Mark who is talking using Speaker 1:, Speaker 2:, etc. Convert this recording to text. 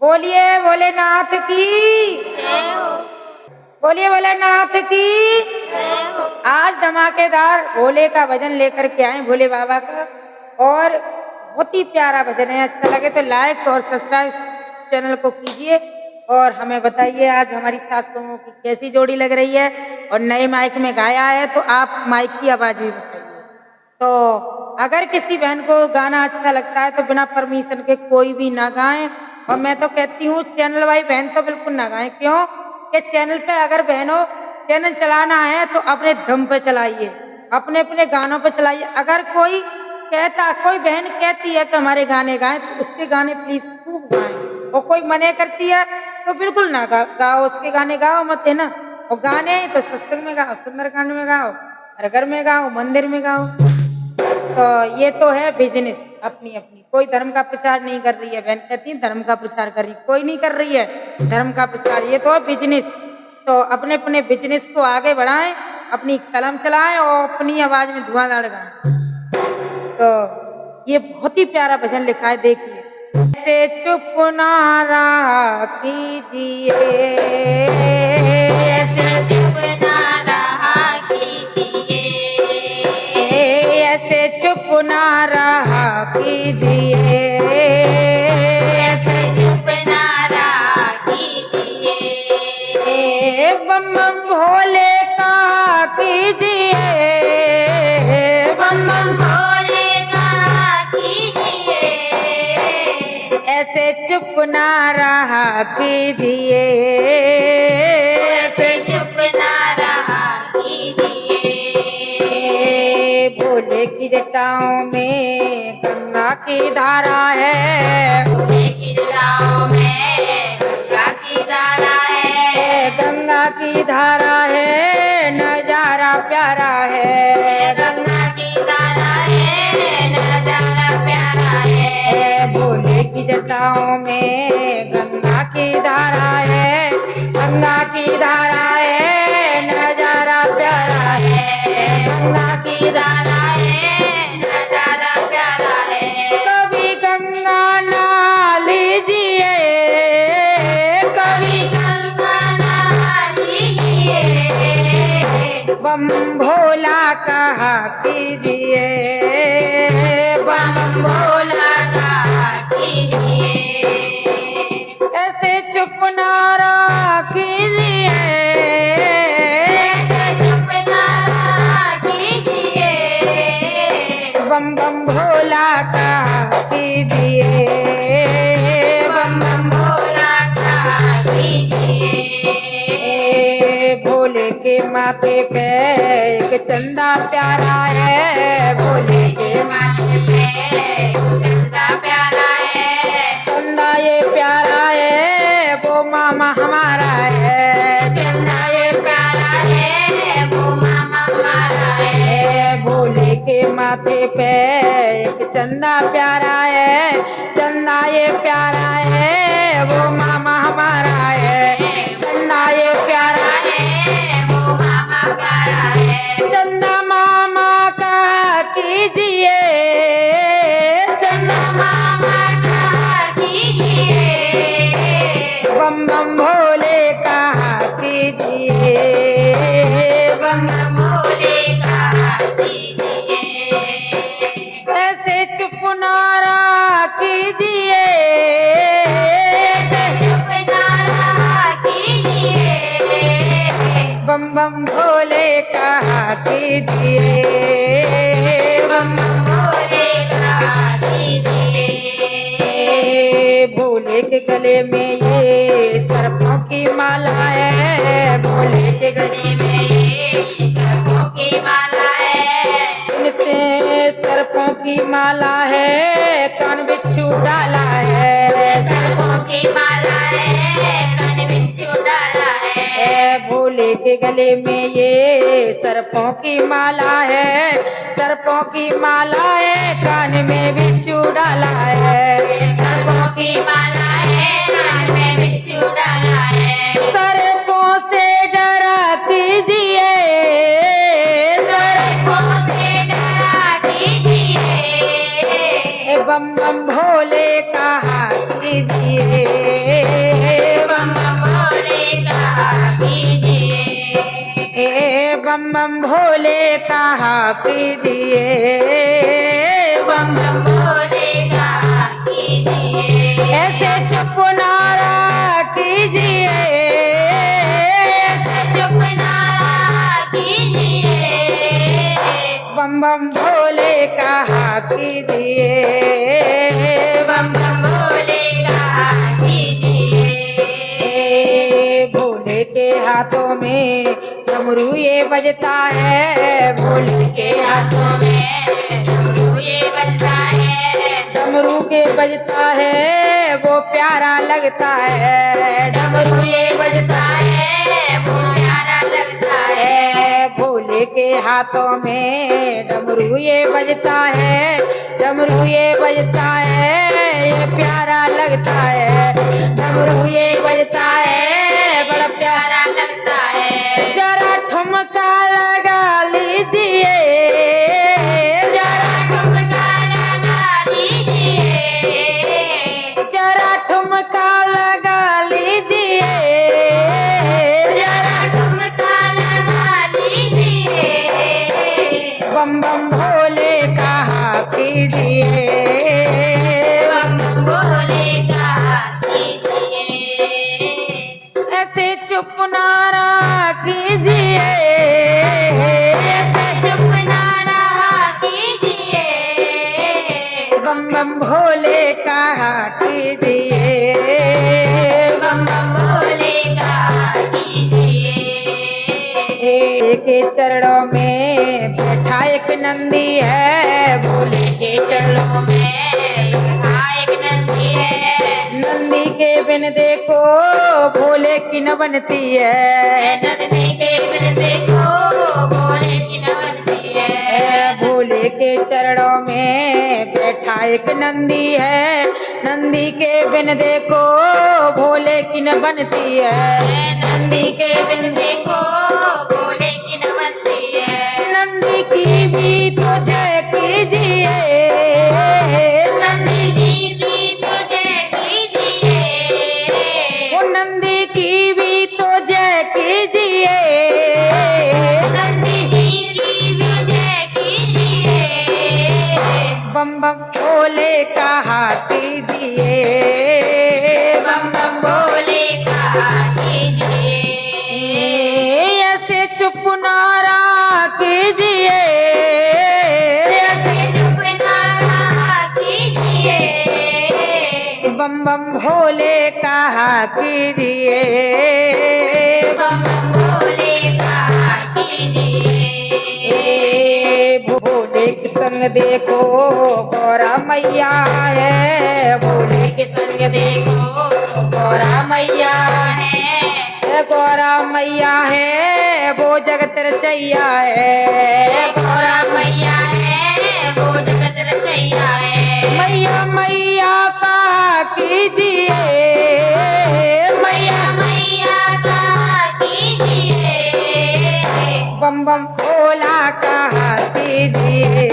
Speaker 1: बोलिए भोलेनाथ की, बोलिए भोलेनाथ की। आज धमाकेदार भोले का भजन लेकर के आए, भोले बाबा का, और बहुत ही प्यारा भजन है। अच्छा लगे तो लाइक और सब्सक्राइब चैनल को कीजिए और हमें बताइए आज हमारी सात लोगों की कैसी जोड़ी लग रही है। और नए माइक में गाया है तो आप माइक की आवाज भी बताइए। तो अगर किसी बहन को गाना अच्छा लगता है तो बिना परमिशन के कोई भी ना गाएं। और मैं तो कहती हूँ चैनल वाली बहन तो बिल्कुल ना गाएं। क्यों कि चैनल पे अगर बहनों चैनल चलाना है तो अपने दम पे चलाइए, अपने अपने गानों पे चलाइए। अगर कोई बहन कहती है कि हमारे गाने गाएं तो उसके गाने प्लीज खूब गाएं। और कोई मने करती है तो बिल्कुल ना गाओ, उसके गाने गाओ मत, है ना। और गाने तो सत्संग में गाओ, सुंदरकांड में गाओ, घर में गाओ, मंदिर में गाओ। तो ये तो है बिजनेस अपनी अपनी। कोई धर्म का प्रचार नहीं कर रही है, बहन कहती है धर्म का प्रचार कर रही, कोई नहीं कर रही है धर्म का प्रचार, ये तो है बिजनेस। तो अपने अपने बिजनेस को आगे बढ़ाएं, अपनी कलम चलाएं और अपनी आवाज में धुआंधार गाएं। तो ये बहुत ही प्यारा भजन लिखा है, देखिए। ऐसे चुप ना रहा कीजिए, ऐसे चुप ना रहा कीजिए, ऐसे चुप ना रहा कीजिए, ऐसे चुप ना रहा कीजिए। बम बम भोले का कीजिए, बम बम भोले का कीजिए, ऐसे चुप ना रहा कीजिए, ऐसे चुप ना रहा कीजिए। भोले की जटाओं में गंगा की धारा है, भोले की जटाओं में गंगा की धारा है, गंगा की धारा है, नजारा प्यारा है, गंगा की धारा है, नजारा प्यारा है। भोले की जटाओं में गंगा की धारा है, गंगा की धारा है, नजारा प्यारा है, गंगा की धारा है, नजारा प्यारा है। कभी गंगा नहा लीजिए, कभी गंगा नहा लीजिए, बम भोला कहा कीजिए, बम भोला कहा कीजिए। ऐसे चुप ना रहा कीजिए, ऐसे चुप ना रहा कीजिए, बम बम भोला कहा कीजिए, बम बम भोला कहा कीजिए। भोले के माथे पे एक चंदा प्यारा है, भोले के माथे पे एक चंदा प्यारा है, चंदा ये प्यारा है वो मामा हमारा है, चंदा ये प्यारा है वो मामा हमारा है। भोले के माथे पे एक चंदा प्यारा है, चंदा ये प्यारा है वो मामा हमारा है, चंदा ये प्यारा है वो मामा प्यारा है। चंदा मामा का कीजिए, चंदा मामा का कीजिए, बम बम भोले कहा कीजिए, बम बम भोले कहा कीजिए। ऐसे चुप ना रहा कीजिए, ऐसे चुप ना रहा कीजिए, बम बम भोले कहा कीजिए, बम बम भोले कहा कीजिए। भोले के गले में ये सर्पों की माला है, भोले के गले में ये सर्पों की माला है, इनके सर्पों की माला है, कान बिच्छू डाला है, सर्पों की माला है, कान बिच्छू डाला है। भोले के गले में ये सर्पों की माला है, सर्पों की माला है, कान में बिच्छू डाला है, सर्पों की माला है, कान में बिच्छू डाला है। सर्पों से डरा कीजिए, सर्पों से डरा कीजिए, बम बम भोले कहा कीजिए,
Speaker 2: बम बम भोले कहा कीजिए,
Speaker 1: बम बम भोले कहा कीजिए,
Speaker 2: बम बम भोले कहा कीजिए,
Speaker 1: ऐसे चुप नारा कीजिए,
Speaker 2: ऐसे चुप नारा कीजिए,
Speaker 1: बम बम भोले कहा कीजिए,
Speaker 2: बम बम भोले कहा कीजिए,
Speaker 1: भोले के हाथों में डमरू ये बजता है, भोले के
Speaker 2: हाथों में डमरू ये बजता है,
Speaker 1: डमरू के बजता है वो प्यारा लगता है,
Speaker 2: डमरू ये बजता है वो प्यारा लगता है,
Speaker 1: भोले के हाथों में डमरू ये बजता है, डमरू ये बजता है ये प्यारा लगता है, डमरू ये बजता है बड़ा प्यारा
Speaker 2: लगता है,
Speaker 1: जरा ठुमका लगा लीजिए,
Speaker 2: जरा ठुमका लगा दीजिए,
Speaker 1: जरा ठुमका लगा लीजिए,
Speaker 2: जरा ठुमका लगा दीजिए,
Speaker 1: बम बम भोले कहा कीजिए,
Speaker 2: बम बम भोले कहा कीजिए,
Speaker 1: ऐसे चुप नारा कीजिए,
Speaker 2: ऐसे चुप नारा कीजिए,
Speaker 1: बम बम भोले कहा कीजिए,
Speaker 2: बम बम भोले कहा कीजिए,
Speaker 1: के चरणों में बैठा एक नंदी है, भोले
Speaker 2: के चरणों में बैठा एक नंदी है,
Speaker 1: नंदी के बिन देखो भोले की न बनती है,
Speaker 2: नंदी के बिन देखो भोले की न बनती है,
Speaker 1: भोले के चरणों में बैठा एक नंदी है, नंदी के बिन देखो भोले की न बनती है,
Speaker 2: नंदी के बिन देखो भोले की न बनती है,
Speaker 1: नंदी की भी तो जय कीजिए,
Speaker 2: नंदी की भी तो जय कीजिए,
Speaker 1: वो नंदी की भी तो जय कीजिए,
Speaker 2: नंदी जी की भी जय कीजिए,
Speaker 1: बम बम भोले कहा कीजिए,
Speaker 2: बम बम भोले कहा कीजिए,
Speaker 1: ऐसे चुप नारा कीजिए,
Speaker 2: ऐसे चुप नारा कीजिए,
Speaker 1: बम बम भोले कहा कीजिए,
Speaker 2: बम बम भोले कहा कीजिए,
Speaker 1: भोले के संग देखो गौरा मैया है, भोले
Speaker 2: के संग देखो गौरा मैया है,
Speaker 1: गौरा मैया है वो जगत रचैया है,
Speaker 2: गौरा मैया है वो जगत रचैया है,
Speaker 1: मैया मैया कहा कीजिए,
Speaker 2: मैया मैया कहा कीजिए,
Speaker 1: बम बम भोला कहा कीजिए,